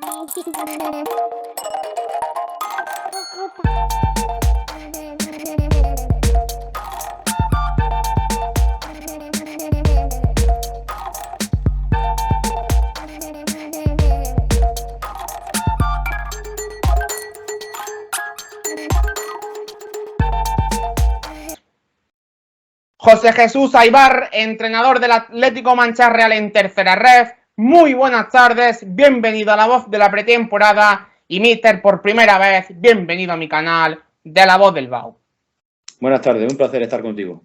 José Jesús Aybar, entrenador del Atlético Mancha Real en tercera ref. Muy buenas tardes, bienvenido a La Voz de la Pretemporada y míster, por primera vez, bienvenido a mi canal de La Voz del Bau. Buenas tardes, un placer estar contigo.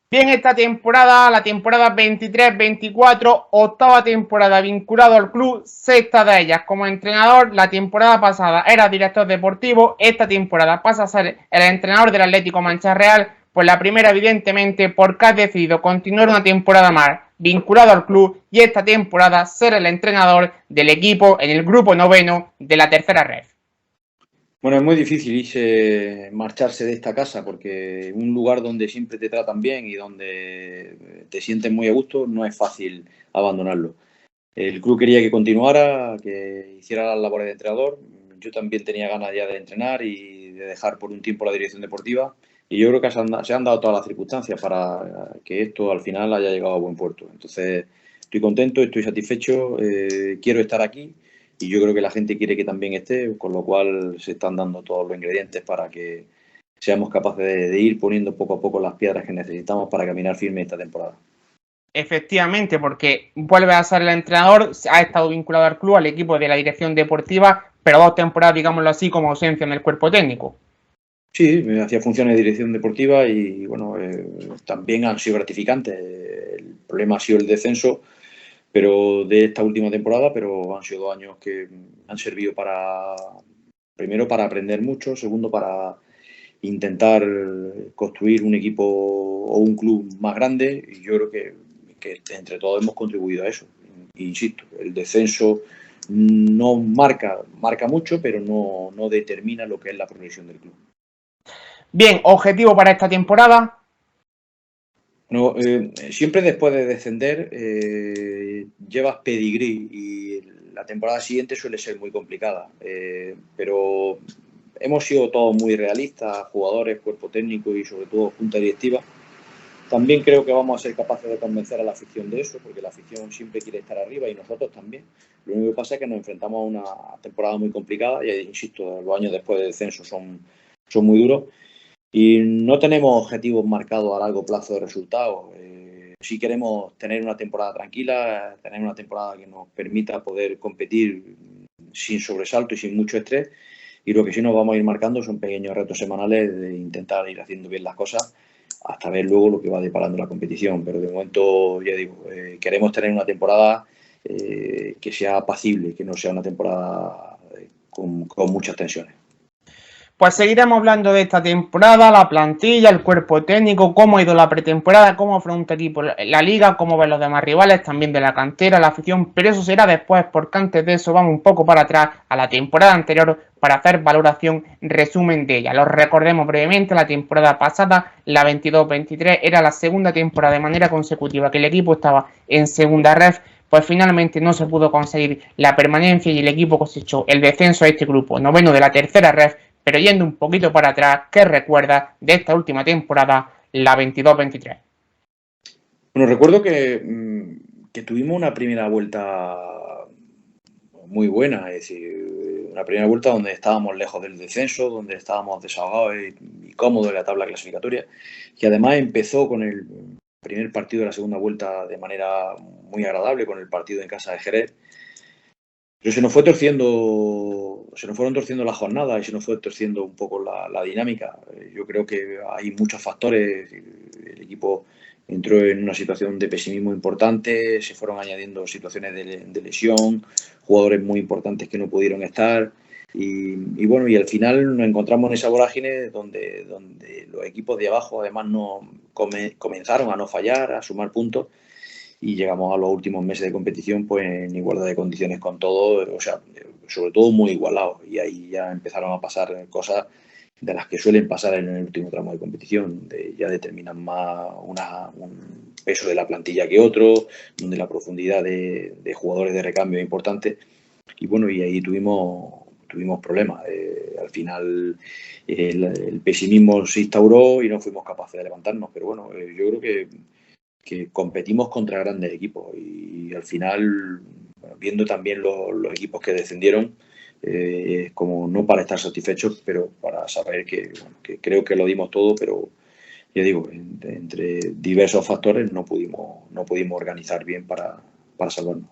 Bien, esta temporada, la temporada 23-24, octava temporada vinculado al club, sexta de ellas como entrenador. La temporada pasada era director deportivo, esta temporada pasa a ser el entrenador del Atlético Mancha Real. Pues la primera, evidentemente, porque has decidido continuar una temporada más vinculado al club y esta temporada ser el entrenador del equipo en el grupo noveno de la tercera ref. Bueno, es muy difícil marcharse de esta casa porque un lugar donde siempre te tratan bien y donde te sientes muy a gusto, no es fácil abandonarlo. El club quería que continuara, que hiciera las labores de entrenador. Yo también tenía ganas ya de entrenar y de dejar por un tiempo la dirección deportiva. Y yo creo que se han dado todas las circunstancias para que esto al final haya llegado a buen puerto. Entonces, estoy contento, estoy satisfecho, quiero estar aquí y yo creo que la gente quiere que también esté, con lo cual se están dando todos los ingredientes para que seamos capaces de ir poniendo poco a poco las piedras que necesitamos para caminar firme esta temporada. Efectivamente, porque vuelve a ser el entrenador, ha estado vinculado al club, al equipo de la dirección deportiva, pero 2 temporadas, digámoslo así, como ausencia en el cuerpo técnico. Sí, me hacía funciones de dirección deportiva y bueno, también han sido gratificantes. El problema ha sido el descenso, pero de esta última temporada, pero han sido 2 años que han servido primero para aprender mucho, segundo para intentar construir un equipo o un club más grande y yo creo que entre todos hemos contribuido a eso. Insisto, el descenso no marca mucho, pero no determina lo que es la progresión del club. Bien, objetivo para esta temporada. No, siempre después de descender llevas pedigrí y la temporada siguiente suele ser muy complicada, pero hemos sido todos muy realistas, jugadores, cuerpo técnico y sobre todo junta directiva. También creo que vamos a ser capaces de convencer a la afición de eso, porque la afición siempre quiere estar arriba y nosotros también. Lo único que pasa es que nos enfrentamos a una temporada muy complicada y, insisto, los años después del descenso son muy duros y no tenemos objetivos marcados a largo plazo de resultados. Sí queremos tener una temporada tranquila, tener una temporada que nos permita poder competir sin sobresalto y sin mucho estrés. Y lo que sí nos vamos a ir marcando son pequeños retos semanales de intentar ir haciendo bien las cosas hasta ver luego lo que va deparando la competición. Pero de momento, ya digo, queremos tener una temporada que sea apacible, que no sea una temporada con muchas tensiones. Pues seguiremos hablando de esta temporada, la plantilla, el cuerpo técnico, cómo ha ido la pretemporada, cómo afronta equipo la liga, cómo ven los demás rivales, también de la cantera, la afición, pero eso será después, porque antes de eso vamos un poco para atrás a la temporada anterior para hacer valoración, resumen de ella. Lo recordemos brevemente, la temporada pasada, la 22-23, era la segunda temporada de manera consecutiva que el equipo estaba en segunda ref. Pues finalmente no se pudo conseguir la permanencia y el equipo cosechó el descenso a este grupo noveno de la tercera ref. Pero yendo un poquito para atrás, ¿qué recuerdas de esta última temporada, la 22-23? Bueno, recuerdo que tuvimos una primera vuelta muy buena, es decir, una primera vuelta donde estábamos lejos del descenso, donde estábamos desahogados y cómodos en la tabla clasificatoria, y además empezó con el primer partido de la segunda vuelta de manera muy agradable, con el partido en casa de Jerez. Pero se nos fueron torciendo las jornadas y se nos fue torciendo un poco la dinámica. Yo creo que hay muchos factores. El equipo entró en una situación de pesimismo importante, se fueron añadiendo situaciones de lesión, jugadores muy importantes que no pudieron estar. Y bueno, y al final nos encontramos en esa vorágine donde los equipos de abajo además comenzaron a no fallar, a sumar puntos. Y llegamos a los últimos meses de competición pues en igualdad de condiciones con todo, o sea, sobre todo muy igualados, y ahí ya empezaron a pasar cosas de las que suelen pasar en el último tramo de competición, ya determinan más un peso de la plantilla que otro, donde la profundidad de jugadores de recambio es importante, y bueno, y ahí tuvimos problemas. Al final el pesimismo se instauró y no fuimos capaces de levantarnos, pero bueno, yo creo que competimos contra grandes equipos y al final, bueno, viendo también los equipos que descendieron, como no para estar satisfechos, pero para saber bueno, que creo que lo dimos todo, pero ya digo, entre diversos factores no pudimos organizar bien para salvarnos.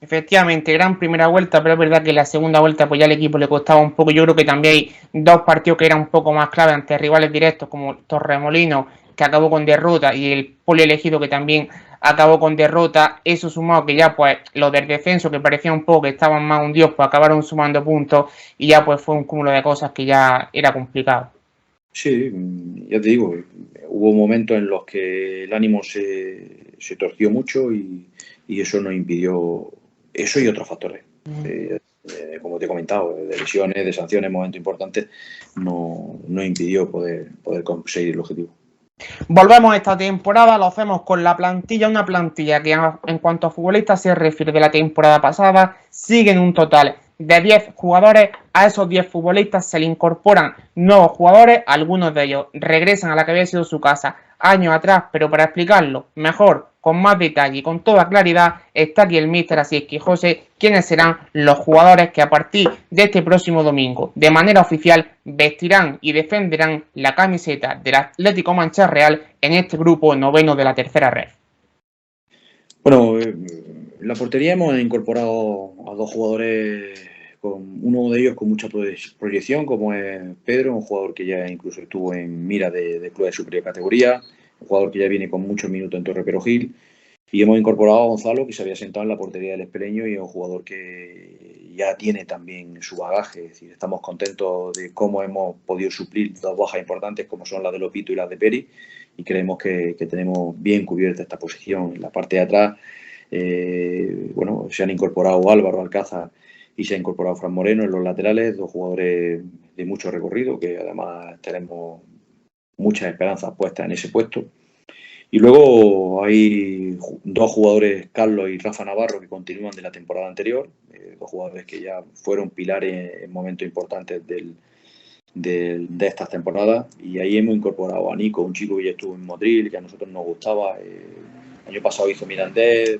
Efectivamente, gran primera vuelta, pero es verdad que la segunda vuelta pues ya al equipo le costaba un poco. Yo creo que también hay dos partidos que eran un poco más clave ante rivales directos como Torremolinos, que acabó con derrota, y el Poli Elegido, que también acabó con derrota. Eso sumado que ya pues los del descenso, que parecía un poco que estaban más hundidos, pues acabaron sumando puntos y ya pues fue un cúmulo de cosas que ya era complicado. Sí, ya te digo, hubo momentos en los que el ánimo se torció mucho y eso nos impidió, eso y otros factores. Como te he comentado, de lesiones, de sanciones, momentos importantes, no impidió poder conseguir el objetivo. Volvemos a esta temporada, lo hacemos con la plantilla, una plantilla que en cuanto a futbolistas se refiere de la temporada pasada, sigue en un total de 10 jugadores. A esos 10 futbolistas se le incorporan nuevos jugadores, algunos de ellos regresan a la que había sido su casa años atrás, pero para explicarlo mejor, con más detalle y con toda claridad, está aquí el míster, así es que José, ¿quiénes serán los jugadores que a partir de este próximo domingo, de manera oficial, vestirán y defenderán la camiseta del Atlético Mancha Real en este grupo noveno de la tercera red? Bueno, en la portería hemos incorporado a dos jugadores, uno de ellos con mucha proyección, como es Pedro, un jugador que ya incluso estuvo en mira de clubes de superior categoría, un jugador que ya viene con muchos minutos en Torre Perojil, y hemos incorporado a Gonzalo, que se había sentado en la portería del Espeleño, y es un jugador que ya tiene también su bagaje. Es decir, estamos contentos de cómo hemos podido suplir dos bajas importantes, como son las de Lopito y las de Peri, y creemos que tenemos bien cubierta esta posición. En la parte de atrás, bueno, se han incorporado Álvaro Alcázar y se ha incorporado Fran Moreno en los laterales, dos jugadores de mucho recorrido, que además tenemos muchas esperanzas puestas en ese puesto. Y luego hay dos jugadores, Carlos y Rafa Navarro, que continúan de la temporada anterior, dos jugadores que ya fueron pilares en momentos importantes de estas temporadas. Y ahí hemos incorporado a Nico, un chico que ya estuvo en Motril, que a nosotros nos gustaba. El año pasado hizo Mirandés,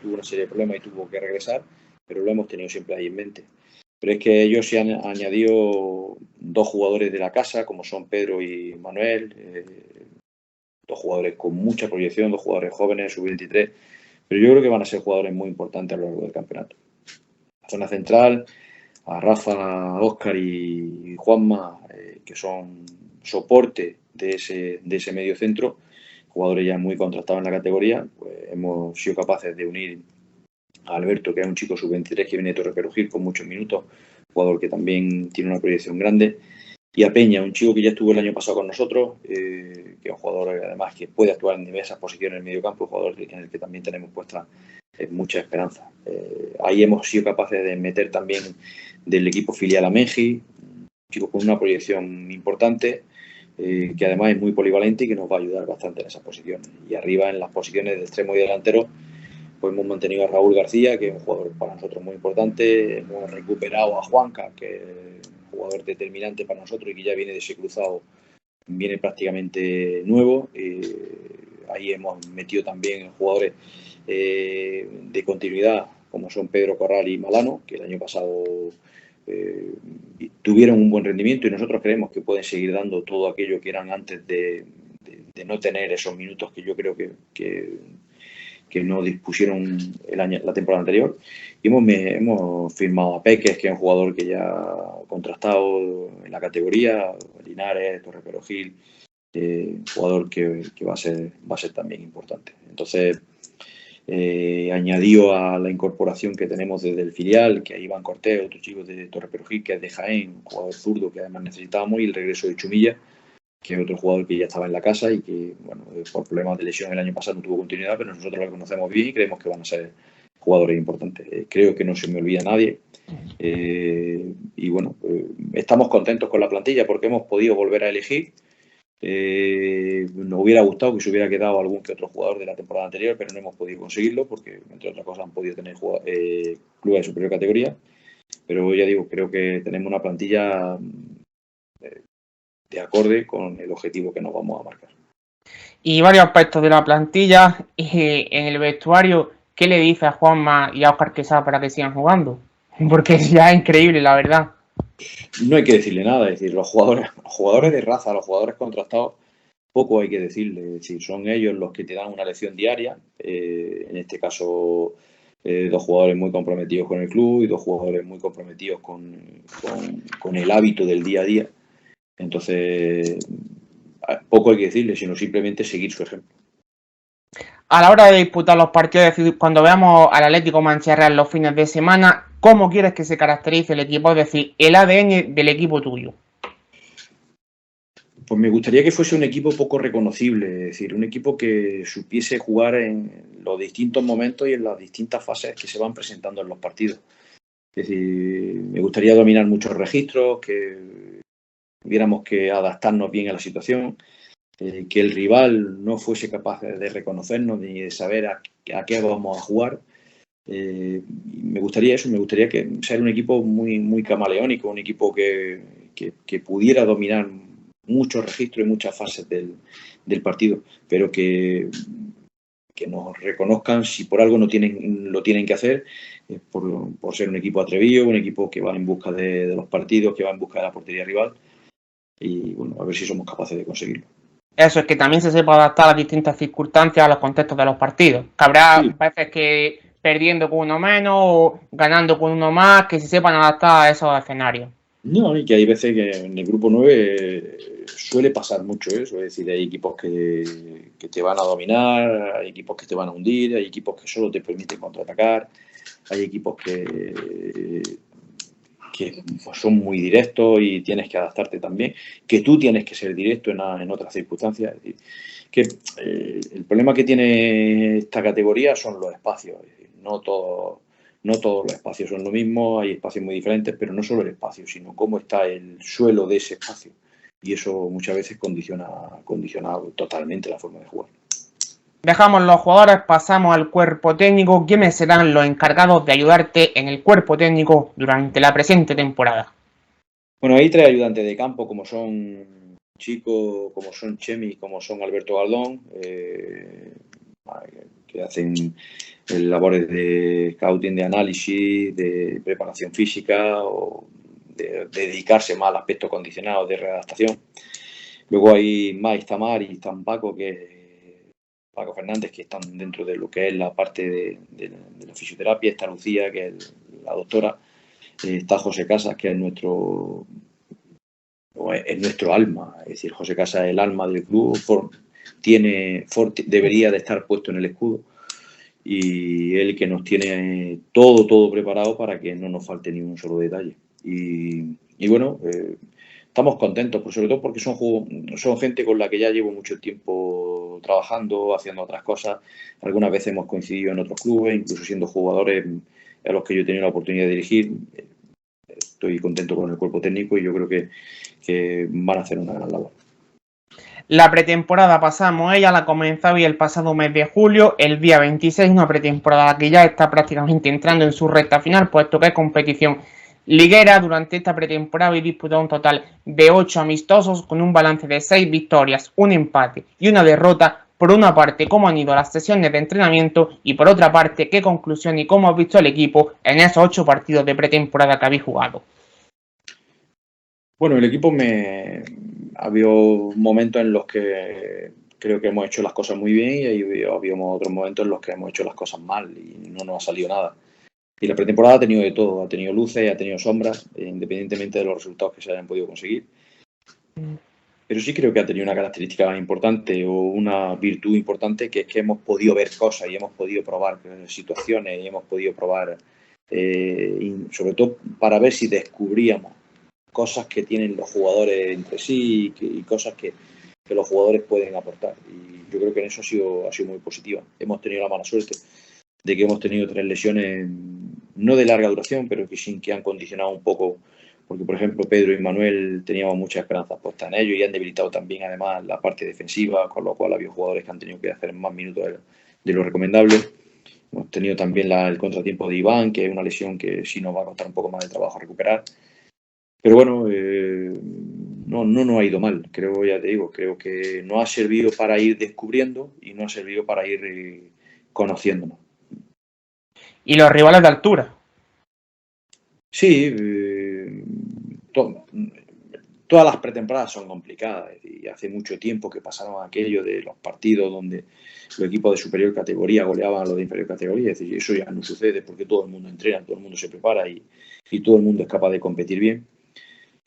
tuvo una serie de problemas y tuvo que regresar, pero lo hemos tenido siempre ahí en mente. Pero es que ellos se han añadido dos jugadores de la casa, como son Pedro y Manuel, dos jugadores con mucha proyección, dos jugadores jóvenes, sub-23, pero yo creo que van a ser jugadores muy importantes a lo largo del campeonato. La zona central, a Rafa, Óscar y Juanma, que son soporte de ese medio centro, jugadores ya muy contrastados en la categoría, pues hemos sido capaces de unir a Alberto, que es un chico sub-23 que viene de Torre Perugil con muchos minutos, jugador que también tiene una proyección grande, y a Peña, un chico que ya estuvo el año pasado con nosotros, que es un jugador además que puede actuar en diversas posiciones en el medio campo, un jugador en el que también tenemos puesta mucha esperanza. Ahí hemos sido capaces de meter también del equipo filial a Menji, un chico con una proyección importante, que además es muy polivalente y que nos va a ayudar bastante en esas posiciones. Y arriba, en las posiciones de extremo y delantero, pues hemos mantenido a Raúl García, que es un jugador para nosotros muy importante. Hemos recuperado a Juanca, que es un jugador determinante para nosotros y que ya viene de ese cruzado, viene prácticamente nuevo. Ahí hemos metido también jugadores de continuidad, como son Pedro Corral y Malano, que el año pasado tuvieron un buen rendimiento y nosotros creemos que pueden seguir dando todo aquello que eran antes de no tener esos minutos que yo creo que no dispusieron la temporada anterior. Y hemos firmado a Peques, que es un jugador que ya ha contrastado en la categoría, Linares, Torre Perojil, jugador que va a ser también importante. Entonces, añadió a la incorporación que tenemos desde el filial, que hay Iván Cortés, otro chico de Torre Perojil, que es de Jaén, un jugador zurdo que además necesitábamos, y el regreso de Chumilla, que es otro jugador que ya estaba en la casa y que, bueno, por problemas de lesión el año pasado no tuvo continuidad, pero nosotros lo conocemos bien y creemos que van a ser jugadores importantes. Creo que no se me olvida nadie. Y bueno, estamos contentos con la plantilla porque hemos podido volver a elegir. Nos hubiera gustado que se hubiera quedado algún que otro jugador de la temporada anterior, pero no hemos podido conseguirlo porque, entre otras cosas, han podido tener clubes de superior categoría. Pero ya digo, creo que tenemos una plantilla de acorde con el objetivo que nos vamos a marcar. Y varios aspectos de la plantilla, en el vestuario, ¿qué le dice a Juanma y a Óscar Quesada para que sigan jugando? Porque ya es increíble, la verdad. No hay que decirle nada, es decir, los jugadores de raza, los jugadores contrastados, poco hay que decirle, es decir, son ellos los que te dan una lección diaria, en este caso 2 jugadores muy comprometidos con el club y 2 jugadores muy comprometidos con el hábito del día a día, entonces poco hay que decirle, sino simplemente seguir su ejemplo. A la hora de disputar los partidos, cuando veamos al Atlético Mancha los fines de semana, ¿cómo quieres que se caracterice el equipo? Es decir, el ADN del equipo tuyo. Pues me gustaría que fuese un equipo poco reconocible, es decir, un equipo que supiese jugar en los distintos momentos y en las distintas fases que se van presentando en los partidos. Es decir, me gustaría dominar muchos registros, que tuviéramos que adaptarnos bien a la situación, que el rival no fuese capaz de reconocernos ni de saber a qué vamos a jugar. Me gustaría eso, me gustaría que ser un equipo muy, muy camaleónico, un equipo que pudiera dominar muchos registros y muchas fases del partido, pero que nos reconozcan si por algo lo tienen que hacer, por ser un equipo atrevido, un equipo que va en busca de los partidos, que va en busca de la portería rival y bueno, a ver si somos capaces de conseguirlo. Eso es que también se sepa adaptar a las distintas circunstancias, a los contextos de los partidos. Que habrá veces que perdiendo con uno menos o ganando con uno más, que se sepan adaptar a esos escenarios. No, y que hay veces que en el grupo 9 suele pasar mucho eso, es decir, hay equipos que te van a dominar, hay equipos que te van a hundir, hay equipos que solo te permiten contraatacar, hay equipos que pues son muy directos y tienes que adaptarte también, que tú tienes que ser directo en otras circunstancias. Es decir, que el problema que tiene esta categoría son los espacios, es decir, no todos los espacios son lo mismo, hay espacios muy diferentes, pero no solo el espacio, sino cómo está el suelo de ese espacio. Y eso muchas veces condiciona totalmente la forma de jugar. Dejamos los jugadores, pasamos al cuerpo técnico. ¿Quiénes serán los encargados de ayudarte en el cuerpo técnico durante la presente temporada? Bueno, hay 3 ayudantes de campo, como son Chico, como son Chemi, como son Alberto Galdón, que hacen labores de scouting, de análisis, de preparación física o de dedicarse más al aspecto condicionado de readaptación. Luego hay más Tamar y están Paco, Paco Fernández, que están dentro de lo que es la parte de la fisioterapia. Está Lucía, que es la doctora. Está José Casas, que es nuestro alma. Es decir, José Casas es el alma del club. Debería de estar puesto en el escudo. Y él que nos tiene todo preparado para que no nos falte ni un solo detalle. Y bueno, estamos contentos, pero sobre todo porque son gente con la que ya llevo mucho tiempo trabajando, haciendo otras cosas. Algunas veces hemos coincidido en otros clubes, incluso siendo jugadores a los que yo he tenido la oportunidad de dirigir. Estoy contento con el cuerpo técnico y yo creo que van a hacer una gran labor. La pretemporada pasamos, ella la comenzó el pasado mes de julio, el día 26, una pretemporada que ya está prácticamente entrando en su recta final, puesto que es competición liguera. Durante esta pretemporada y disputado un total de 8 amistosos con un balance de 6 victorias, un empate y una derrota. Por una parte, cómo han ido las sesiones de entrenamiento y por otra parte, qué conclusión y cómo has visto el equipo en esos 8 partidos de pretemporada que habéis jugado. Bueno, el equipo ha habido momentos en los que creo que hemos hecho las cosas muy bien y ha habido otros momentos en los que hemos hecho las cosas mal y no nos ha salido nada. Y la pretemporada ha tenido de todo, ha tenido luces, ha tenido sombras, independientemente de los resultados que se hayan podido conseguir. Pero sí creo que ha tenido una característica importante o una virtud importante, que es que hemos podido ver cosas y hemos podido probar situaciones y hemos podido probar, sobre todo para ver si descubríamos cosas que tienen los jugadores entre sí y cosas que los jugadores pueden aportar. Y yo creo que en eso ha sido muy positiva. Hemos tenido la mala suerte de que hemos tenido 3 lesiones, no de larga duración, pero que sí que han condicionado un poco porque por ejemplo Pedro y Manuel teníamos muchas esperanzas puestas en ellos y han debilitado también además la parte defensiva, con lo cual había jugadores que han tenido que hacer más minutos de lo recomendable. Hemos tenido también el contratiempo de Iván, que es una lesión que sí nos va a costar un poco más de trabajo recuperar. Pero bueno, no nos ha ido mal, creo, ya te digo, creo que nos ha servido para ir descubriendo y nos ha servido para ir conociéndonos. ¿Y los rivales de altura? Sí, todas las pretemporadas son complicadas y hace mucho tiempo que pasaron aquello de los partidos donde los equipos de superior categoría goleaban a los de inferior categoría. Es decir, eso ya no sucede porque todo el mundo entrena, todo el mundo se prepara y todo el mundo es capaz de competir bien.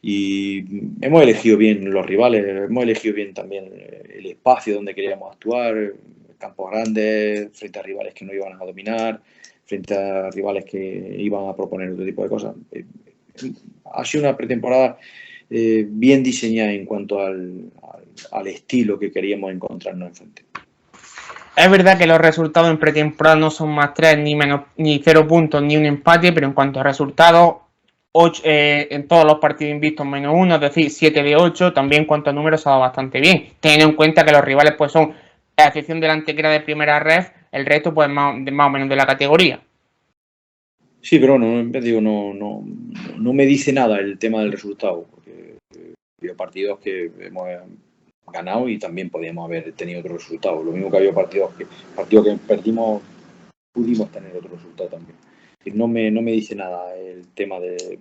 Y hemos elegido bien los rivales, hemos elegido bien también el espacio donde queríamos actuar, campos grandes, frente a rivales que no iban a dominar, frente a rivales que iban a proponer otro tipo de cosas. Ha sido una pretemporada bien diseñada en cuanto al estilo que queríamos encontrarnos enfrente. Es verdad que los resultados en pretemporada no son más 3 ni 0 puntos ni un empate, pero en cuanto a resultados, 8, en todos los partidos invictos menos 1, es decir, 7 de 8, también en cuanto a números se ha dado bastante bien, teniendo en cuenta que los rivales pues son, a excepción de la Antequera de primera ref, el resto pues más o menos de la categoría. Sí, pero no me dice nada el tema del resultado, porque hay partidos que hemos ganado y también podíamos haber tenido otro resultado. Lo mismo que había partidos que perdimos, pudimos tener otro resultado también. Y no me dice nada el tema de...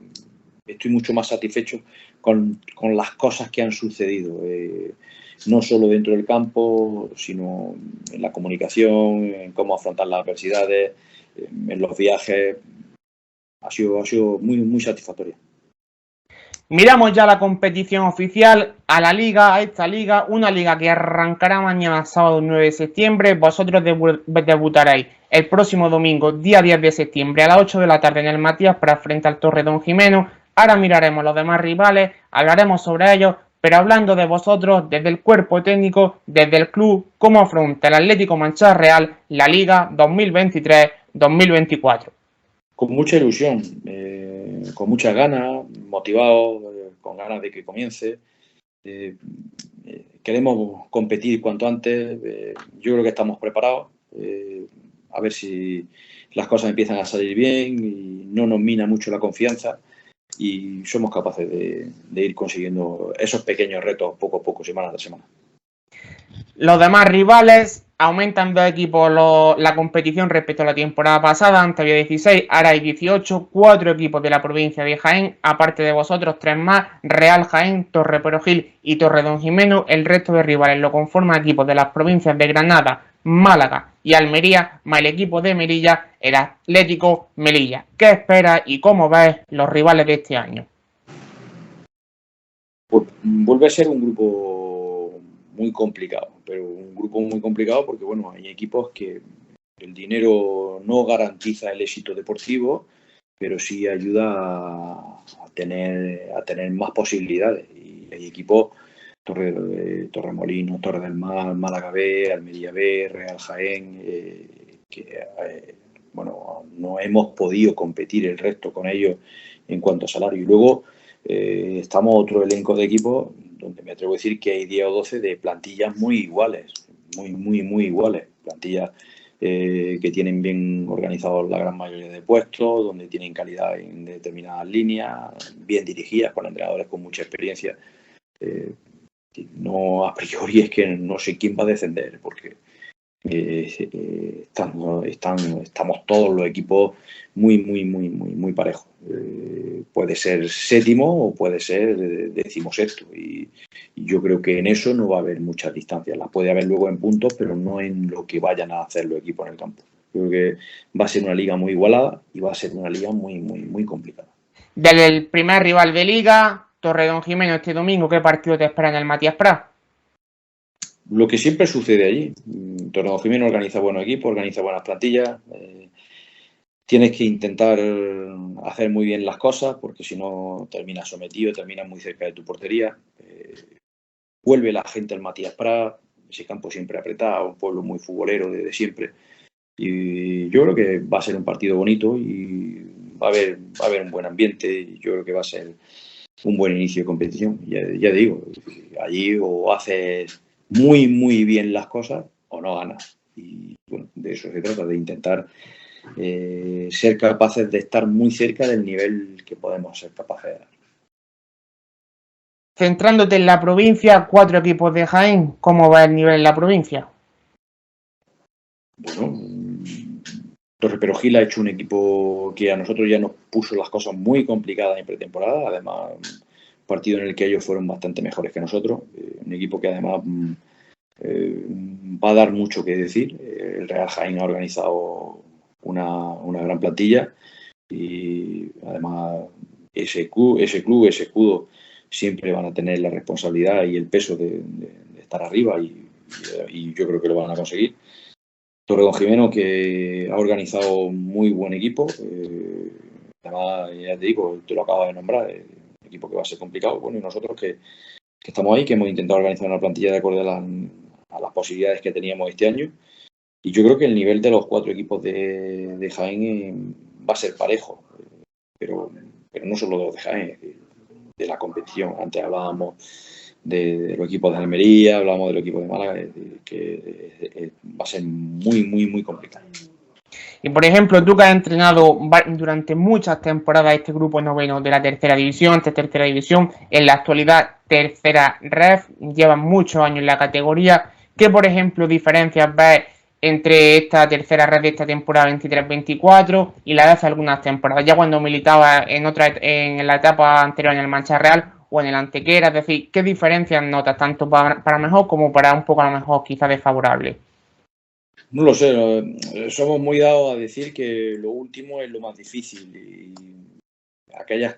Estoy mucho más satisfecho con las cosas que han sucedido, no solo dentro del campo, sino en la comunicación, en cómo afrontar las adversidades, en los viajes. Ha sido muy satisfactoria. Miramos ya la competición oficial, a la liga, a esta liga, una liga que arrancará mañana sábado 9 de septiembre. Vosotros debutaréis el próximo domingo, día 10 de septiembre, a las 8 de la tarde en el Matías Prat frente al Torredonjimeno. Ahora miraremos los demás rivales, hablaremos sobre ellos, pero hablando de vosotros, desde el cuerpo técnico, desde el club, cómo afronta el Atlético Mancha Real la Liga 2023-2024. Con mucha ilusión, con muchas ganas, motivados, con ganas de que comience. Queremos competir cuanto antes. Yo creo que estamos preparados. A ver si las cosas empiezan a salir bien y no nos mina mucho la confianza y somos capaces de ir consiguiendo esos pequeños retos poco a poco, semana tras semana. Los demás rivales aumentan 2 equipos la competición respecto a la temporada pasada. Antes había 16, ahora hay 18, 4 equipos de la provincia de Jaén, aparte de vosotros 3 más, Real Jaén, Torre Perojil y Torredonjimeno. El resto de rivales lo conforman equipos de las provincias de Granada, Málaga y Almería, más el equipo de Melilla, el Atlético Melilla. ¿Qué esperas y cómo ves los rivales de este año? Pues vuelve a ser un grupo muy complicado, pero un grupo muy complicado porque, bueno, hay equipos que el dinero no garantiza el éxito deportivo, pero sí ayuda a tener más posibilidades. Y hay equipos, Torremolinos, Torre del Mar, Málaga B, Almería B, Real Jaén, que, bueno, no hemos podido competir el resto con ellos en cuanto a salario. Y luego estamos otro elenco de equipos donde me atrevo a decir que hay 10 o 12 de plantillas muy iguales, muy iguales. Plantillas que tienen bien organizados la gran mayoría de puestos, donde tienen calidad en determinadas líneas, bien dirigidas, con entrenadores con mucha experiencia. No, a priori es que no sé quién va a descender, porque estamos todos los equipos muy parejos. Puede ser séptimo o puede ser decimosexto, y yo creo que en eso no va a haber muchas distancias. Las puede haber luego en puntos, pero no en lo que vayan a hacer los equipos en el campo. Creo que va a ser una liga muy igualada y va a ser una liga muy complicada. Del primer rival de liga, Torredonjimeno, este domingo, ¿qué partido te espera en el Matías Prat? Lo que siempre sucede allí. Torredonjimeno organiza buenos equipos, organiza buenas plantillas. Tienes que intentar hacer muy bien las cosas, porque si no terminas sometido, terminas muy cerca de tu portería. Vuelve la gente al Matías Prat, ese campo siempre apretado, un pueblo muy futbolero desde siempre. Y yo creo que va a ser un partido bonito y va a haber un buen ambiente. Yo creo que va a ser un buen inicio de competición. Ya digo, allí o haces muy, muy bien las cosas o no ganas. Y bueno, de eso se trata, de intentar ser capaces de estar muy cerca del nivel que podemos ser capaces de dar. Centrándote en la provincia, 4 equipos de Jaén, ¿cómo va el nivel en la provincia? Bueno, Torre Perojil ha hecho un equipo que a nosotros ya nos puso las cosas muy complicadas en pretemporada, además un partido en el que ellos fueron bastante mejores que nosotros, un equipo que además va a dar mucho que decir. El Real Jaén ha organizado una gran plantilla y además ese club, ese escudo siempre van a tener la responsabilidad y el peso de estar arriba y yo creo que lo van a conseguir. Torredonjimeno, que ha organizado un muy buen equipo. Además, ya te digo, te lo acabo de nombrar, un equipo que va a ser complicado. Bueno, y nosotros que estamos ahí, que hemos intentado organizar una plantilla de acuerdo a las posibilidades que teníamos este año. Y yo creo que el nivel de los 4 equipos de Jaén va a ser parejo, pero no solo de los de Jaén, de la competición. Antes hablábamos de los equipos de Almería, hablábamos de los equipos de Málaga, que va a ser muy, muy, muy complicado. Y por ejemplo, tú que has entrenado durante muchas temporadas este grupo noveno de la tercera división, en la actualidad tercera ref, llevan muchos años en la categoría. ¿Qué, por ejemplo, diferencias ves entre esta tercera red de esta temporada 23-24 y la de hace algunas temporadas, ya cuando militaba en la etapa anterior en el Mancha Real o en el Antequera? Es decir, ¿qué diferencias notas tanto para mejor como para un poco a lo mejor quizás desfavorable? No lo sé, somos muy dados a decir que lo último es lo más difícil y aquellos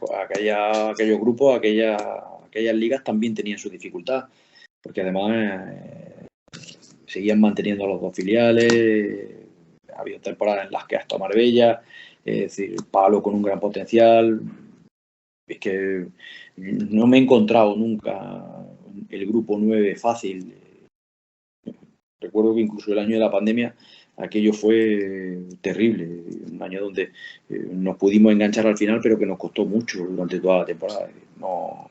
grupos, aquellas ligas también tenían su dificultad, porque además seguían manteniendo a los 2 filiales, ha habido temporadas en las que hasta Marbella, es decir, Palo con un gran potencial. Es que no me he encontrado nunca el grupo 9 fácil. Recuerdo que incluso el año de la pandemia aquello fue terrible, un año donde nos pudimos enganchar al final, pero que nos costó mucho durante toda la temporada. No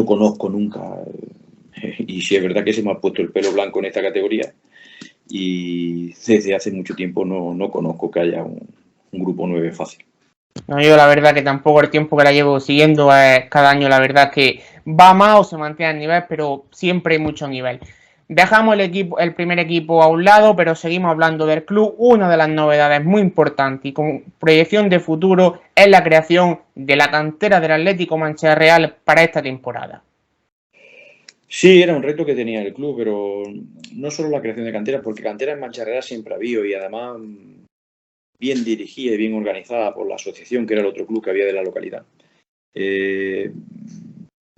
conozco nunca, y sí es verdad que se me ha puesto el pelo blanco en esta categoría, y desde hace mucho tiempo no conozco que haya un grupo 9 fácil. No, yo la verdad que tampoco el tiempo que la llevo siguiendo, cada año la verdad que va más o se mantiene al nivel, pero siempre hay mucho nivel. Dejamos el primer equipo a un lado, pero seguimos hablando del club. Una de las novedades muy importantes y con proyección de futuro es la creación de la cantera del Atlético Mancha Real para esta temporada. Sí, era un reto que tenía el club, pero no solo la creación de canteras, porque cantera en Mancha Real siempre ha habido y además bien dirigida y bien organizada por la asociación, que era el otro club que había de la localidad.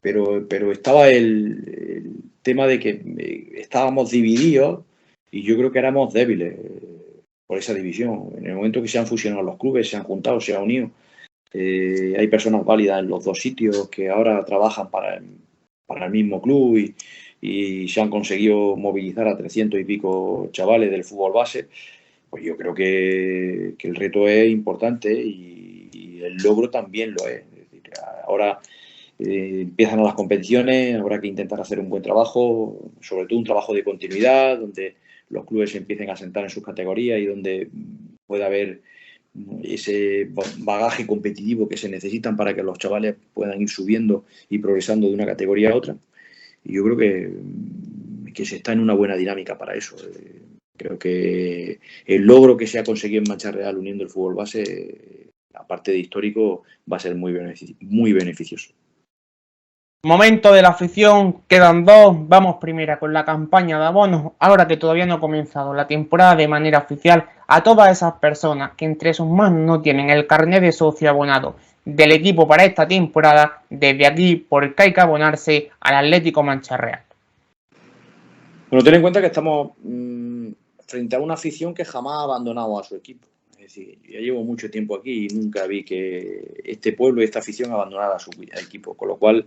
Pero estaba el tema de que estábamos divididos y yo creo que éramos débiles por esa división. En el momento que se han fusionado los clubes, se han juntado, se han unido, hay personas válidas en los 2 sitios que ahora trabajan para el mismo club y se han conseguido movilizar a 300 y pico chavales del fútbol base. Pues yo creo que el reto es importante y el logro también lo es. Es decir, ahora empiezan las competiciones, habrá que intentar hacer un buen trabajo, sobre todo un trabajo de continuidad, donde los clubes se empiecen a sentar en sus categorías y donde pueda haber ese bagaje competitivo que se necesitan para que los chavales puedan ir subiendo y progresando de una categoría a otra. Y yo creo que se está en una buena dinámica para eso. Creo que el logro que se ha conseguido en Mancha Real uniendo el fútbol base, aparte de histórico, va a ser muy beneficioso. Momento de la afición, quedan 2, vamos primera con la campaña de abonos, ahora que todavía no ha comenzado la temporada de manera oficial, a todas esas personas que entre sus manos no tienen el carnet de socio abonado del equipo para esta temporada, desde aquí porque hay que abonarse al Atlético Mancha Real. Bueno, ten en cuenta que estamos frente a una afición que jamás ha abandonado a su equipo. Es decir, yo llevo mucho tiempo aquí y nunca vi que este pueblo y esta afición abandonara a su equipo, con lo cual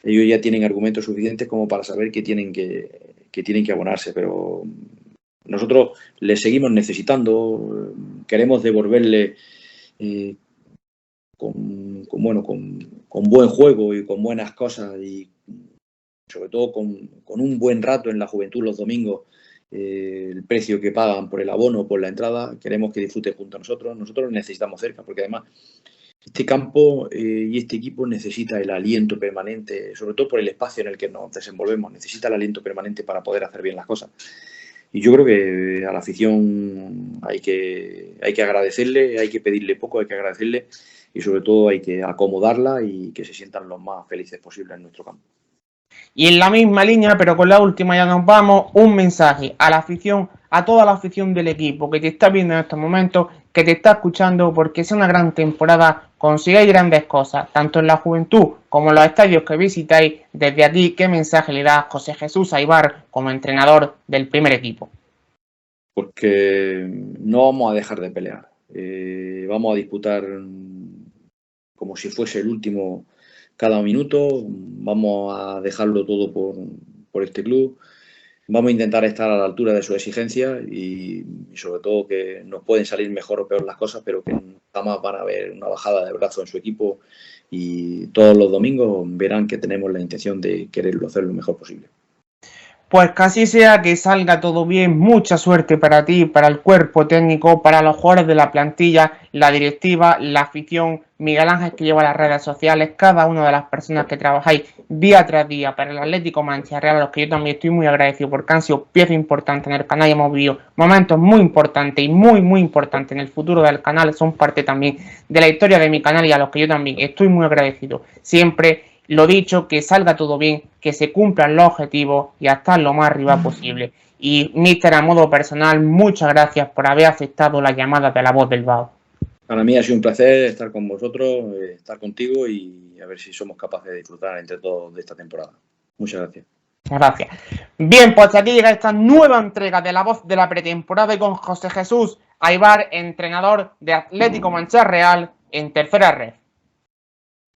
ellos ya tienen argumentos suficientes como para saber que tienen que abonarse, pero nosotros les seguimos necesitando, queremos devolverle con con buen juego y con buenas cosas y sobre todo con un buen rato en la juventud los domingos, el precio que pagan por el abono, por la entrada, queremos que disfruten junto a nosotros. Nosotros los necesitamos cerca, porque además este campo y este equipo necesita el aliento permanente, sobre todo por el espacio en el que nos desenvolvemos, necesita el aliento permanente para poder hacer bien las cosas. Y yo creo que a la afición hay que agradecerle, hay que pedirle poco, hay que agradecerle y sobre todo hay que acomodarla y que se sientan los más felices posibles en nuestro campo. Y en la misma línea, pero con la última ya nos vamos, un mensaje a la afición, a toda la afición del equipo que te está viendo en estos momentos, que te está escuchando, porque es una gran temporada, consigáis grandes cosas, tanto en la juventud como en los estadios que visitáis. Desde aquí, ¿qué mensaje le da José Jesús Aybar como entrenador del primer equipo? Porque no vamos a dejar de pelear, vamos a disputar como si fuese el último cada minuto, vamos a dejarlo todo por este club, vamos a intentar estar a la altura de sus exigencias y sobre todo que nos pueden salir mejor o peor las cosas, pero que jamás van a haber una bajada de brazo en su equipo y todos los domingos verán que tenemos la intención de quererlo hacer lo mejor posible. Pues que así sea, que salga todo bien, mucha suerte para ti, para el cuerpo técnico, para los jugadores de la plantilla, la directiva, la afición, Miguel Ángel que lleva las redes sociales, cada una de las personas que trabajáis día tras día para el Atlético Mancha Real, a los que yo también estoy muy agradecido porque han sido pieza importante en el canal y hemos vivido momentos muy importantes y muy importantes en el futuro del canal, son parte también de la historia de mi canal y a los que yo también estoy muy agradecido. Siempre lo dicho, que salga todo bien, que se cumplan los objetivos y a estar lo más arriba posible. Y, míster, a modo personal, muchas gracias por haber aceptado la llamada de La Voz del Vaho. Para mí ha sido un placer estar con vosotros, estar contigo y a ver si somos capaces de disfrutar entre todos de esta temporada. Muchas gracias. Gracias. Bien, pues aquí llega esta nueva entrega de La Voz de la pretemporada y con José Jesús Aybar, entrenador de Atlético Mancha Real en Tercera Red.